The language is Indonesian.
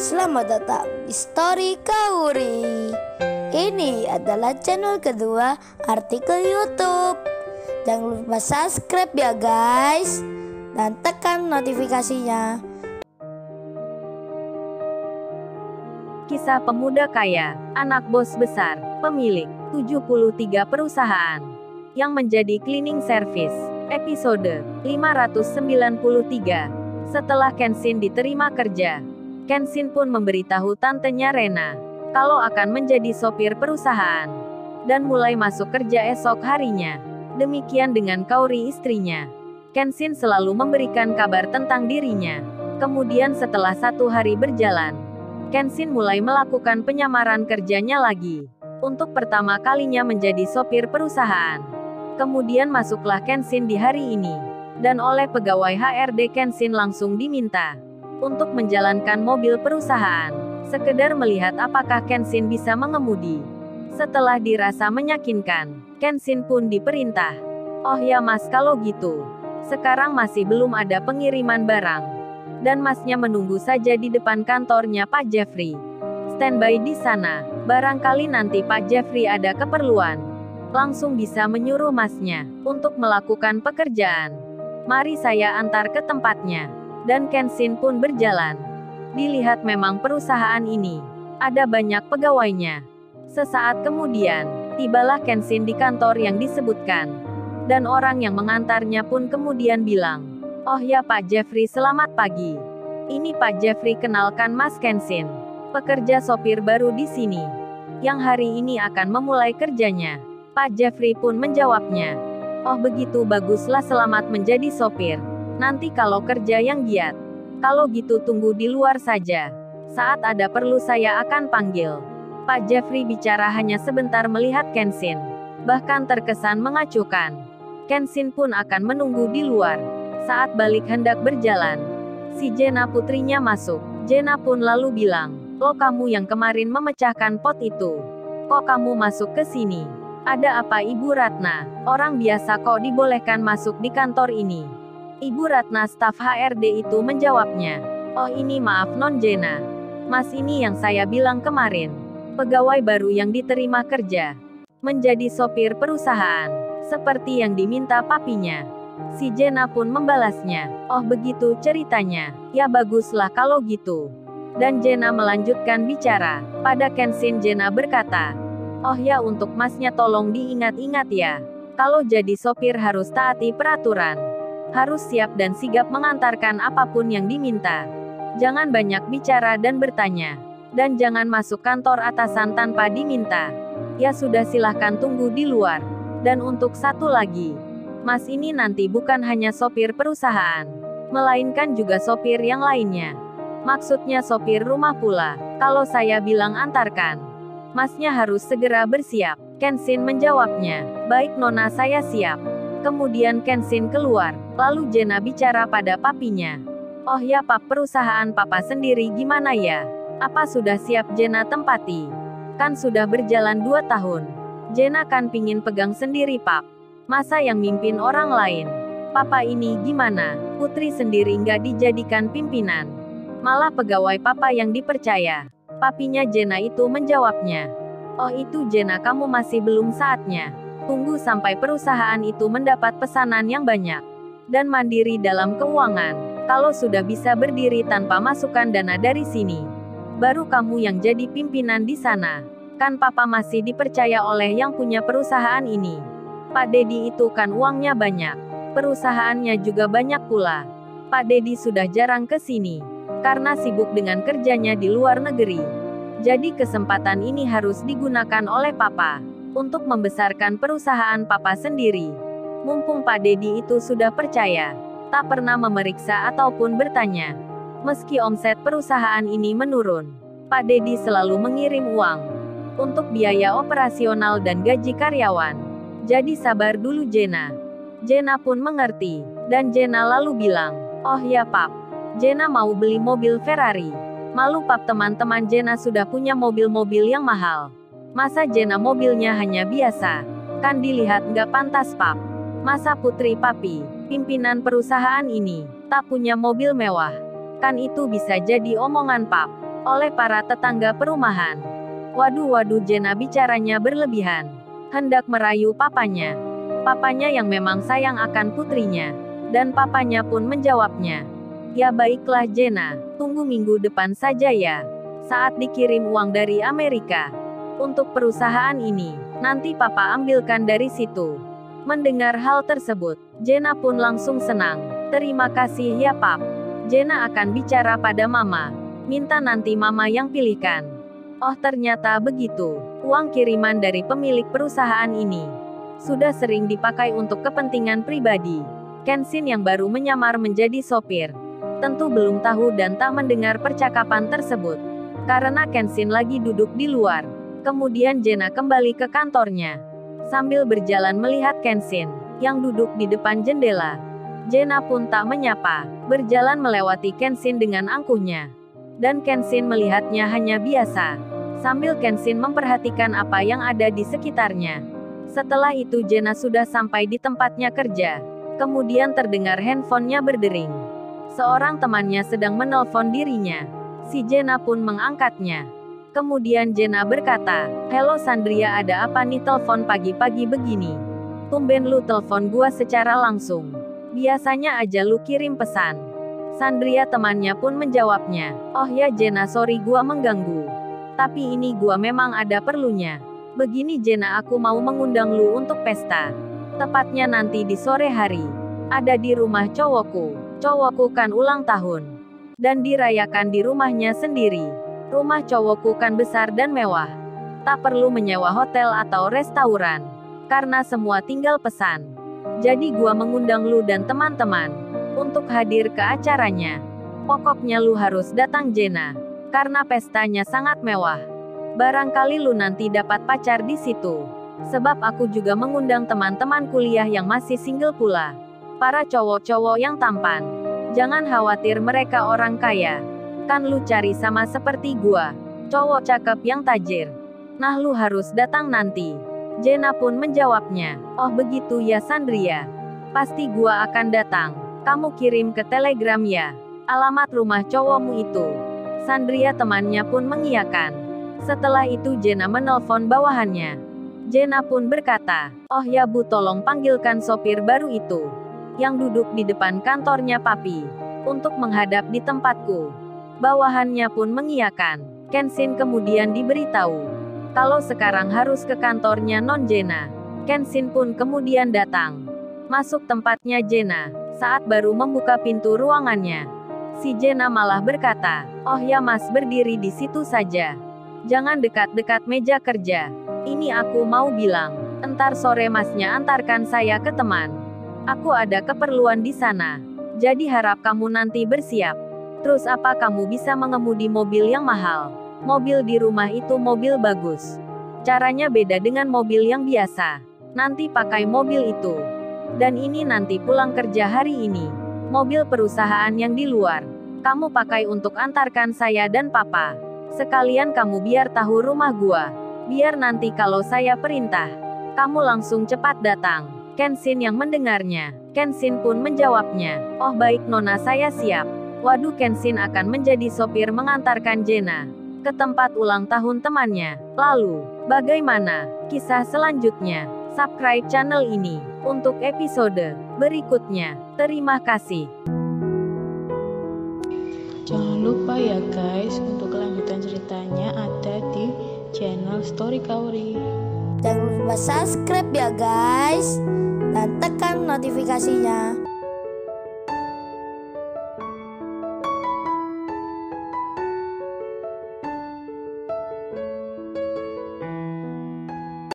Selamat datang di Story Kauri. Ini adalah channel kedua artikel YouTube. Jangan lupa subscribe ya guys, dan tekan notifikasinya. Kisah pemuda kaya, anak bos besar, pemilik 73 perusahaan, yang menjadi cleaning service. Episode 593. Setelah Kenshin diterima kerja, Kenshin pun memberitahu tantenya Rena kalau akan menjadi sopir perusahaan dan mulai masuk kerja esok harinya. Demikian dengan Kaori istrinya. Kenshin selalu memberikan kabar tentang dirinya. Kemudian setelah 1 hari berjalan, Kenshin mulai melakukan penyamaran kerjanya lagi. Untuk pertama kalinya menjadi sopir perusahaan. Kemudian masuklah Kenshin di hari ini. Dan oleh pegawai HRD Kenshin langsung diminta untuk menjalankan mobil perusahaan. Sekedar melihat apakah Kenshin bisa mengemudi. Setelah dirasa meyakinkan, Kenshin pun diperintah. Oh ya mas, kalau gitu. Sekarang masih belum ada pengiriman barang. Dan masnya menunggu saja di depan kantornya Pak Jeffrey. Standby di sana. Barangkali nanti Pak Jeffrey ada keperluan. Langsung bisa menyuruh masnya untuk melakukan pekerjaan. Mari saya antar ke tempatnya. Dan Kenshin pun berjalan. Dilihat memang perusahaan ini ada banyak pegawainya. Sesaat kemudian, tibalah Kenshin di kantor yang disebutkan. Dan orang yang mengantarnya pun kemudian bilang, "Oh ya Pak Jeffrey, selamat pagi. Ini Pak Jeffrey, kenalkan Mas Kenshin. Pekerja sopir baru di sini. Yang hari ini akan memulai kerjanya." Pak Jeffrey pun menjawabnya, "Oh begitu, baguslah, selamat menjadi sopir. Nanti kalau kerja yang giat. Kalau gitu tunggu di luar saja. Saat ada perlu saya akan panggil." Pak Jeffrey bicara hanya sebentar melihat Kenshin. Bahkan terkesan mengacuhkan. Kenshin pun akan menunggu di luar. Saat balik hendak berjalan, si Jenna putrinya masuk. Jenna pun lalu bilang, "Lo kamu yang kemarin memecahkan pot itu. Kok kamu masuk ke sini? Ada apa Ibu Ratna? Orang biasa kok dibolehkan masuk di kantor ini?" Ibu Ratna, staf HRD itu, menjawabnya. "Oh ini maaf Non Jenna. Mas ini yang saya bilang kemarin. Pegawai baru yang diterima kerja. Menjadi sopir perusahaan. Seperti yang diminta papinya." Si Jenna pun membalasnya, "Oh begitu ceritanya. Ya baguslah kalau gitu." Dan Jenna melanjutkan bicara. Pada Kenshin, Jenna berkata, "Oh ya, untuk masnya tolong diingat-ingat ya. Kalau jadi sopir harus taati peraturan. Harus siap dan sigap mengantarkan apapun yang diminta. Jangan banyak bicara dan bertanya. Dan jangan masuk kantor atasan tanpa diminta. Ya sudah, silahkan tunggu di luar. Dan untuk satu lagi. Mas ini nanti bukan hanya sopir perusahaan. Melainkan juga sopir yang lainnya. Maksudnya sopir rumah pula. Kalau saya bilang antarkan, masnya harus segera bersiap." Kenshin menjawabnya, "Baik Nona, saya siap." Kemudian Kenshin keluar. Lalu Jenna bicara pada papinya. "Oh ya Pap, perusahaan papa sendiri gimana ya? Apa sudah siap Jenna tempati? Kan sudah berjalan 2 tahun. Jenna kan pingin pegang sendiri Pap. Masa yang mimpin orang lain? Papa ini gimana? Putri sendiri nggak dijadikan pimpinan. Malah pegawai papa yang dipercaya." Papinya Jenna itu menjawabnya, "Oh itu Jenna, kamu masih belum saatnya. Tunggu sampai perusahaan itu mendapat pesanan yang banyak. Dan mandiri dalam keuangan. Kalau sudah bisa berdiri tanpa masukan dana dari sini, baru kamu yang jadi pimpinan di sana. Kan papa masih dipercaya oleh yang punya perusahaan ini. Pak Dedi itu kan uangnya banyak. Perusahaannya juga banyak pula. Pak Dedi sudah jarang ke sini karena sibuk dengan kerjanya di luar negeri. Jadi kesempatan ini harus digunakan oleh papa untuk membesarkan perusahaan papa sendiri. Mumpung Pak Dedi itu sudah percaya, tak pernah memeriksa ataupun bertanya. Meski omset perusahaan ini menurun, Pak Dedi selalu mengirim uang untuk biaya operasional dan gaji karyawan. Jadi sabar dulu Jenna." Jenna pun mengerti, dan Jenna lalu bilang, "Oh ya Pap, Jenna mau beli mobil Ferrari." Malu Pap, teman-teman Jenna sudah punya mobil-mobil yang mahal. Masa Jenna mobilnya hanya biasa? Kan dilihat nggak pantas Pap. Masa putri papi, pimpinan perusahaan ini, tak punya mobil mewah? Kan itu bisa jadi omongan Pap. oleh para tetangga perumahan. Waduh, Jenna bicaranya berlebihan. Hendak merayu papanya. Papanya yang memang sayang akan putrinya. Dan papanya pun menjawabnya. Ya baiklah Jenna, tunggu minggu depan saja ya. Saat dikirim uang dari Amerika. Untuk perusahaan ini, nanti papa ambilkan dari situ. Mendengar hal tersebut, Jenna pun langsung senang. Terima kasih ya pap. Jenna akan bicara pada mama. Minta nanti mama yang pilihkan. Oh ternyata begitu. Uang kiriman dari pemilik perusahaan ini sudah sering dipakai untuk kepentingan pribadi. Kenshin yang baru menyamar menjadi sopir tentu belum tahu dan tak mendengar percakapan tersebut. Karena Kenshin lagi duduk di luar. Kemudian Jenna kembali ke kantornya. Sambil berjalan melihat Kenshin yang duduk di depan jendela. Jenna pun tak menyapa, berjalan melewati Kenshin dengan angkuhnya. Dan Kenshin melihatnya hanya biasa. Sambil Kenshin memperhatikan apa yang ada di sekitarnya. Setelah itu Jenna sudah sampai di tempatnya kerja. Kemudian terdengar handphonenya berdering. Seorang temannya sedang menelpon dirinya. Si Jenna pun mengangkatnya. Kemudian Jenna berkata, "Halo Sandria, ada apa nih telepon pagi-pagi begini? Tumben lu telepon gua secara langsung. Biasanya aja lu kirim pesan." Sandria temannya pun menjawabnya, "Oh ya Jenna, sorry gua mengganggu. Tapi ini gua memang ada perlunya. Begini Jenna, aku mau mengundang lu untuk pesta. Tepatnya nanti di sore hari. Ada di rumah cowokku. Cowokku kan ulang tahun. Dan dirayakan di rumahnya sendiri. Rumah cowokku kan besar dan mewah. Tak perlu menyewa hotel atau restoran. Karena semua tinggal pesan. Jadi gua mengundang lu dan teman-teman untuk hadir ke acaranya. Pokoknya lu harus datang Jenna. Karena pestanya sangat mewah. Barangkali lu nanti dapat pacar di situ. Sebab aku juga mengundang teman-teman kuliah yang masih single pula. Para cowok-cowok yang tampan. Jangan khawatir mereka orang kaya. Kan lu cari sama seperti gua. Cowok cakep yang tajir. Nah lu harus datang nanti." Jenna pun menjawabnya, "Oh begitu ya Sandria. Pasti gua akan datang. Kamu kirim ke Telegram ya alamat rumah cowokmu itu." Sandria temannya pun mengiyakan. Setelah itu Jenna menelpon bawahannya. Jenna pun berkata, "Oh ya Bu, tolong panggilkan sopir baru itu yang duduk di depan kantornya papi untuk menghadap di tempatku." Bawahannya pun mengiyakan. Kenshin kemudian diberitahu kalau sekarang harus ke kantornya Non Jenna. Kenshin pun kemudian datang. Masuk tempatnya Jenna. Saat baru membuka pintu ruangannya, si Jenna malah berkata, "Oh ya Mas, berdiri di situ saja. Jangan dekat-dekat meja kerja. Ini aku mau bilang, entar sore Masnya antarkan saya ke teman. Aku ada keperluan di sana. Jadi harap kamu nanti bersiap. Terus apa kamu bisa mengemudi mobil yang mahal? Mobil di rumah itu mobil bagus. Caranya beda dengan mobil yang biasa. Nanti pakai mobil itu. Dan ini nanti pulang kerja hari ini. Mobil perusahaan yang di luar. Kamu pakai untuk antarkan saya dan papa. Sekalian kamu biar tahu rumah gua. Biar nanti kalau saya perintah, kamu langsung cepat datang." Kenshin yang mendengarnya. Kenshin pun menjawabnya, "Oh baik Nona, saya siap." Waduh, Kenshin akan menjadi sopir mengantarkan Jenna ke tempat ulang tahun temannya. Lalu, bagaimana kisah selanjutnya? Subscribe channel ini untuk episode berikutnya. Terima kasih. Jangan lupa ya guys, untuk kelanjutan ceritanya ada di channel Story Kauri. Jangan lupa subscribe ya guys. Dan tekan notifikasinya.